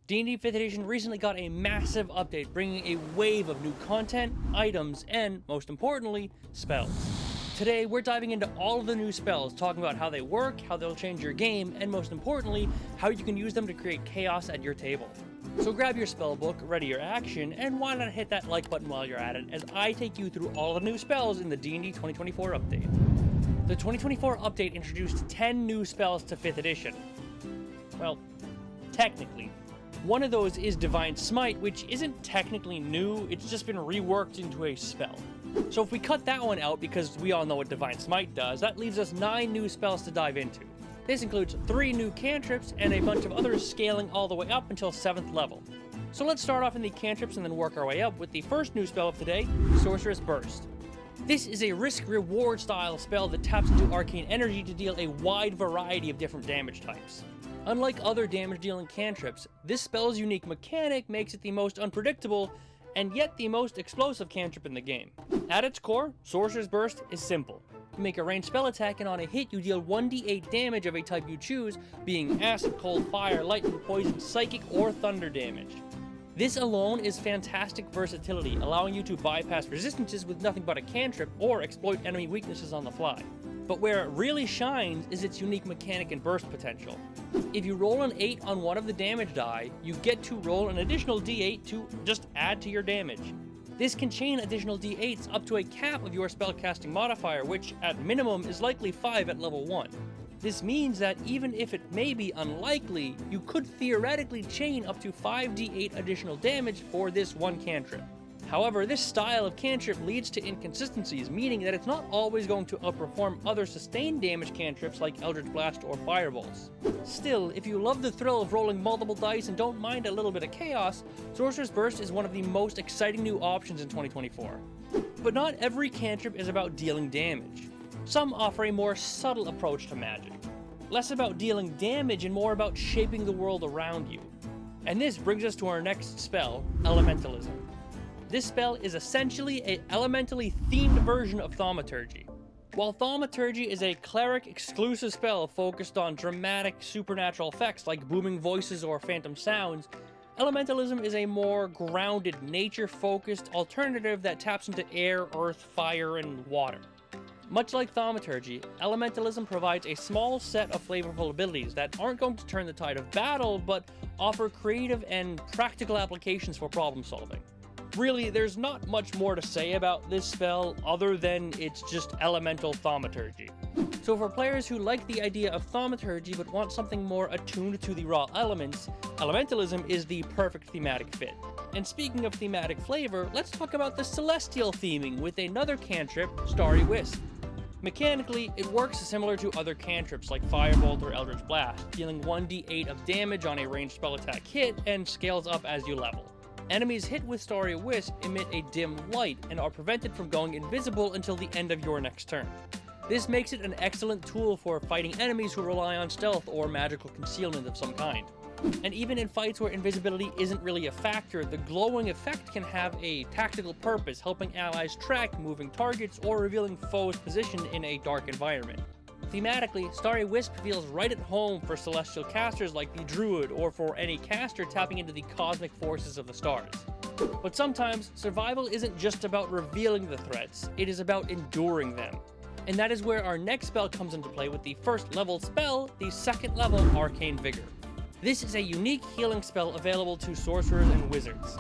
D&D 5th edition recently got a massive update, bringing a wave of new content, items, and, most importantly, spells. Today, we're diving into all of the new spells, talking about how they work, how they'll change your game, and most importantly, how you can use them to create chaos at your table. So grab your spellbook, ready your action, and why not hit that like button while you're at it, as I take you through all the new spells in the D&D 2024 update. The 2024 update introduced 10 new spells to 5th edition. Well, technically. One of those is Divine Smite, which isn't technically new, it's just been reworked into a spell. So if we cut that one out, because we all know what Divine Smite does, that leaves us 9 new spells to dive into. This includes 3 new cantrips and a bunch of others scaling all the way up until 7th level. So let's start off in the cantrips and then work our way up with the first new spell of today, Sorcerous Burst. This is a risk-reward style spell that taps into arcane energy to deal a wide variety of different damage types. Unlike other damage-dealing cantrips, this spell's unique mechanic makes it the most unpredictable, and yet the most explosive cantrip in the game. At its core, Sorcerous Burst is simple. You make a ranged spell attack, and on a hit you deal 1d8 damage of a type you choose, being acid, cold, fire, lightning, poison, psychic, or thunder damage. This alone is fantastic versatility, allowing you to bypass resistances with nothing but a cantrip, or exploit enemy weaknesses on the fly. But where it really shines is its unique mechanic and burst potential. If you roll an 8 on one of the damage die, you get to roll an additional d8 to just add to your damage. This can chain additional d8s up to a cap of your spellcasting modifier, which at minimum is likely 5 at level 1. This means that even if it may be unlikely, you could theoretically chain up to 5d8 additional damage for this one cantrip. However, this style of cantrip leads to inconsistencies, meaning that it's not always going to outperform other sustained damage cantrips like Eldritch Blast or Fireballs. Still, if you love the thrill of rolling multiple dice and don't mind a little bit of chaos, Sorcerous Burst is one of the most exciting new options in 2024. But not every cantrip is about dealing damage. Some offer a more subtle approach to magic. Less about dealing damage and more about shaping the world around you. And this brings us to our next spell, Elementalism. This spell is essentially an elementally themed version of Thaumaturgy. While Thaumaturgy is a cleric-exclusive spell focused on dramatic supernatural effects like booming voices or phantom sounds, Elementalism is a more grounded, nature-focused alternative that taps into air, earth, fire, and water. Much like Thaumaturgy, Elementalism provides a small set of flavorful abilities that aren't going to turn the tide of battle, but offer creative and practical applications for problem solving. Really, there's not much more to say about this spell other than it's just elemental thaumaturgy. So for players who like the idea of thaumaturgy but want something more attuned to the raw elements, Elementalism is the perfect thematic fit. And speaking of thematic flavor, let's talk about the celestial theming with another cantrip, Starry Wisp. Mechanically, it works similar to other cantrips like Firebolt or Eldritch Blast, dealing 1d8 of damage on a ranged spell attack hit and scales up as you level. Enemies hit with Starry Wisp emit a dim light and are prevented from going invisible until the end of your next turn. This makes it an excellent tool for fighting enemies who rely on stealth or magical concealment of some kind. And even in fights where invisibility isn't really a factor, the glowing effect can have a tactical purpose, helping allies track moving targets or revealing foes' position in a dark environment. Thematically, Starry Wisp feels right at home for celestial casters like the druid, or for any caster tapping into the cosmic forces of the stars. But sometimes, survival isn't just about revealing the threats, it is about enduring them. And that is where our next spell comes into play with the first level spell, the second level Arcane Vigor. This is a unique healing spell available to sorcerers and wizards.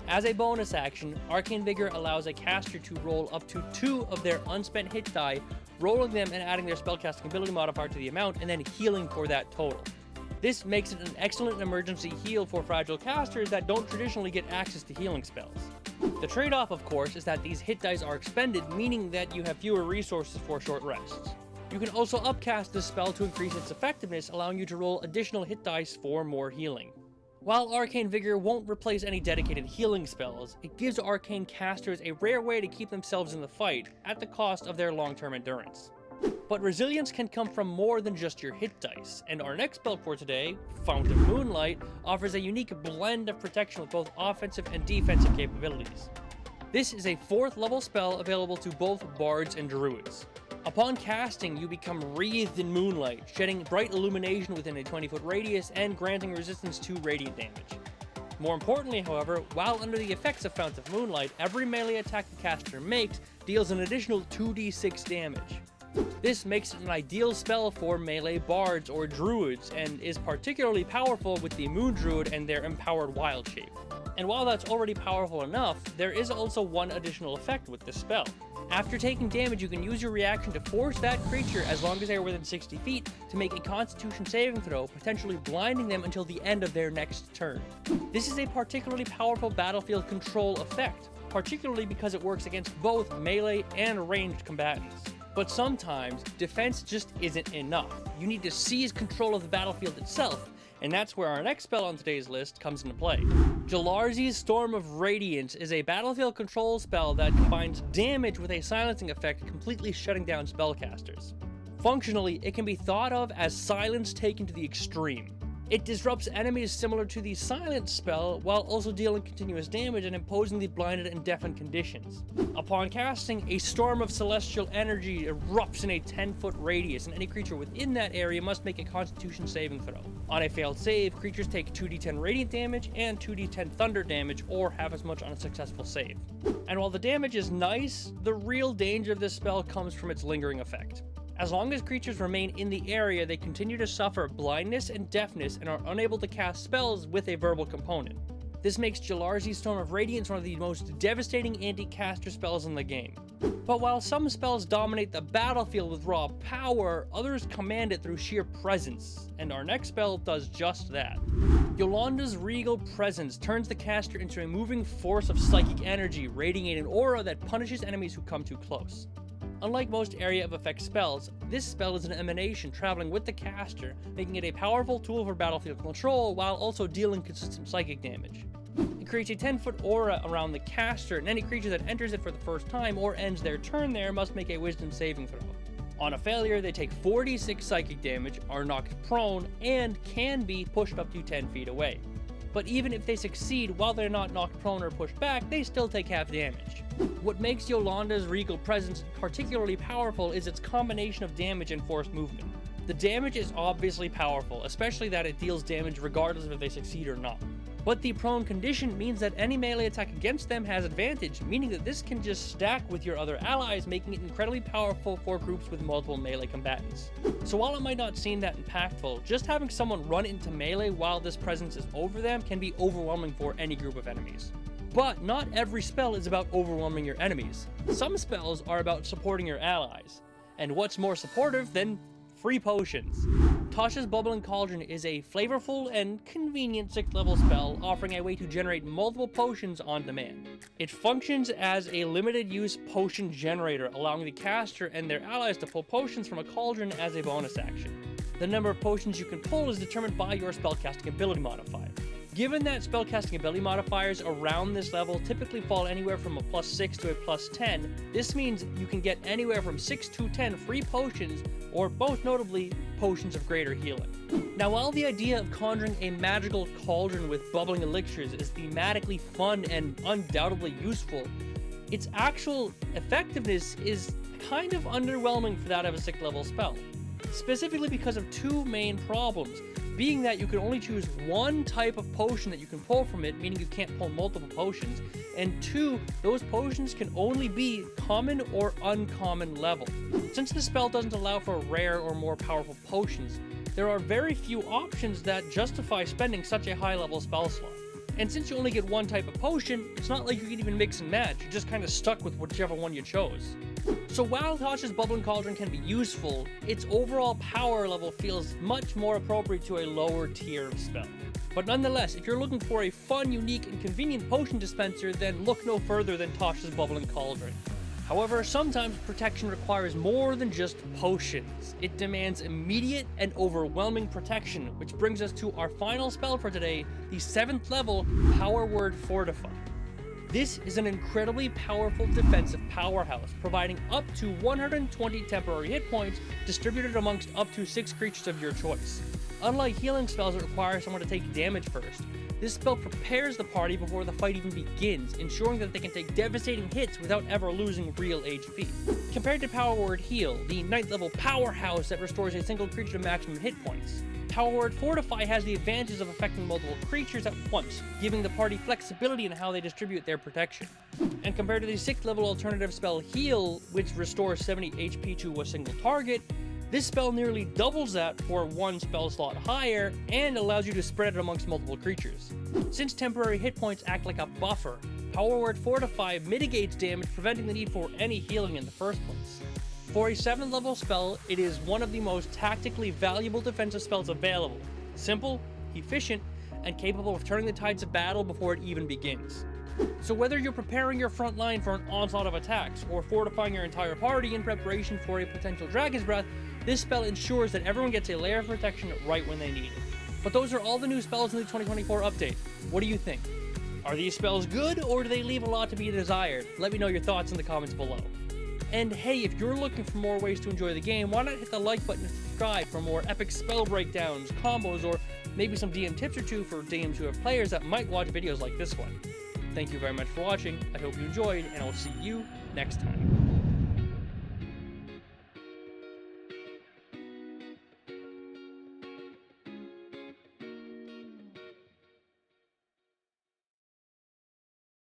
As a bonus action, Arcane Vigor allows a caster to roll up to 2 of their unspent hit die, rolling them and adding their spellcasting ability modifier to the amount, and then healing for that total. This makes it an excellent emergency heal for fragile casters that don't traditionally get access to healing spells. The trade-off, of course, is that these hit dice are expended, meaning that you have fewer resources for short rests. You can also upcast this spell to increase its effectiveness, allowing you to roll additional hit dice for more healing. While Arcane Vigor won't replace any dedicated healing spells, it gives arcane casters a rare way to keep themselves in the fight, at the cost of their long-term endurance. But resilience can come from more than just your hit dice, and our next spell for today, Fount of Moonlight, offers a unique blend of protection with both offensive and defensive capabilities. This is a 4th level spell available to both bards and druids. Upon casting, you become wreathed in moonlight, shedding bright illumination within a 20-foot radius and granting resistance to radiant damage. More importantly, however, while under the effects of Fount of Moonlight, every melee attack the caster makes deals an additional 2d6 damage. This makes it an ideal spell for melee bards or druids, and is particularly powerful with the Moon Druid and their empowered wild shape. And while that's already powerful enough, there is also one additional effect with this spell. After taking damage, you can use your reaction to force that creature, as long as they are within 60 feet, to make a Constitution saving throw, potentially blinding them until the end of their next turn. This is a particularly powerful battlefield control effect, particularly because it works against both melee and ranged combatants. But sometimes, defense just isn't enough. You need to seize control of the battlefield itself, and that's where our next spell on today's list comes into play. Jallarzi's Storm of Radiance is a battlefield control spell that combines damage with a silencing effect, completely shutting down spellcasters. Functionally, it can be thought of as silence taken to the extreme. It disrupts enemies similar to the Silence spell, while also dealing continuous damage and imposing the blinded and deafened conditions. Upon casting, a storm of celestial energy erupts in a 10-foot radius, and any creature within that area must make a Constitution saving throw. On a failed save, creatures take 2d10 radiant damage and 2d10 thunder damage, or half as much on a successful save. And while the damage is nice, the real danger of this spell comes from its lingering effect. As long as creatures remain in the area, they continue to suffer blindness and deafness and are unable to cast spells with a verbal component. This makes Jallarzi's Storm of Radiance one of the most devastating anti-caster spells in the game. But while some spells dominate the battlefield with raw power, others command it through sheer presence, and our next spell does just that. Yolanda's Regal Presence turns the caster into a moving force of psychic energy, radiating an aura that punishes enemies who come too close. Unlike most area of effect spells, this spell is an emanation traveling with the caster, making it a powerful tool for battlefield control while also dealing consistent psychic damage. It creates a 10-foot aura around the caster, and any creature that enters it for the first time or ends their turn there must make a wisdom saving throw. On a failure, they take 46 psychic damage, are knocked prone, and can be pushed up to 10 feet away. But even if they succeed while they're not knocked prone or pushed back, they still take half damage. What makes Yolanda's Regal Presence particularly powerful is its combination of damage and forced movement. The damage is obviously powerful, especially that it deals damage regardless of if they succeed or not. But the prone condition means that any melee attack against them has advantage, meaning that this can just stack with your other allies, making it incredibly powerful for groups with multiple melee combatants. So while it might not seem that impactful, just having someone run into melee while this presence is over them can be overwhelming for any group of enemies. But not every spell is about overwhelming your enemies. Some spells are about supporting your allies. And what's more supportive than free potions? Tasha's Bubbling Cauldron is a flavorful and convenient 6th level spell, offering a way to generate multiple potions on demand. It functions as a limited use potion generator, allowing the caster and their allies to pull potions from a cauldron as a bonus action. The number of potions you can pull is determined by your spellcasting ability modifier. Given that spellcasting ability modifiers around this level typically fall anywhere from a +6 to a +10, this means you can get anywhere from 6 to 10 free potions, or most notably, potions of greater healing. Now, while the idea of conjuring a magical cauldron with bubbling elixirs is thematically fun and undoubtedly useful, its actual effectiveness is kind of underwhelming for that of a 6th level spell. Specifically because of two main problems, being that you can only choose one type of potion that you can pull from it, meaning you can't pull multiple potions, and two, those potions can only be common or uncommon level. Since the spell doesn't allow for rare or more powerful potions, there are very few options that justify spending such a high level spell slot. And since you only get one type of potion, it's not like you can even mix and match, you're just kind of stuck with whichever one you chose. So while Tasha's Bubbling Cauldron can be useful, its overall power level feels much more appropriate to a lower tier of spell. But nonetheless, if you're looking for a fun, unique, and convenient potion dispenser, then look no further than Tasha's Bubbling Cauldron. However, sometimes protection requires more than just potions. It demands immediate and overwhelming protection, which brings us to our final spell for today, the 7th level Power Word Fortify. This is an incredibly powerful defensive powerhouse, providing up to 120 temporary hit points distributed amongst up to 6 creatures of your choice. Unlike healing spells that require someone to take damage first, this spell prepares the party before the fight even begins, ensuring that they can take devastating hits without ever losing real HP. Compared to Power Word Heal, the 9th level powerhouse that restores a single creature to maximum hit points, Overpowered, Fortify has the advantage of affecting multiple creatures at once, giving the party flexibility in how they distribute their protection. And compared to the 6th level alternative spell Heal, which restores 70 HP to a single target, this spell nearly doubles that for one spell slot higher and allows you to spread it amongst multiple creatures. Since temporary hit points act like a buffer, Power Word Fortify mitigates damage, preventing the need for any healing in the first place. For a 7th level spell, it is one of the most tactically valuable defensive spells available. Simple, efficient, and capable of turning the tides of battle before it even begins. So whether you're preparing your front line for an onslaught of attacks, or fortifying your entire party in preparation for a potential Dragon's Breath, this spell ensures that everyone gets a layer of protection right when they need it. But those are all the new spells in the 2024 update. What do you think? Are these spells good, or do they leave a lot to be desired? Let me know your thoughts in the comments below. And hey, if you're looking for more ways to enjoy the game, why not hit the like button and subscribe for more epic spell breakdowns, combos, or maybe some DM tips or two for DMs who have players that might watch videos like this one. Thank you very much for watching, I hope you enjoyed, and I'll see you next time.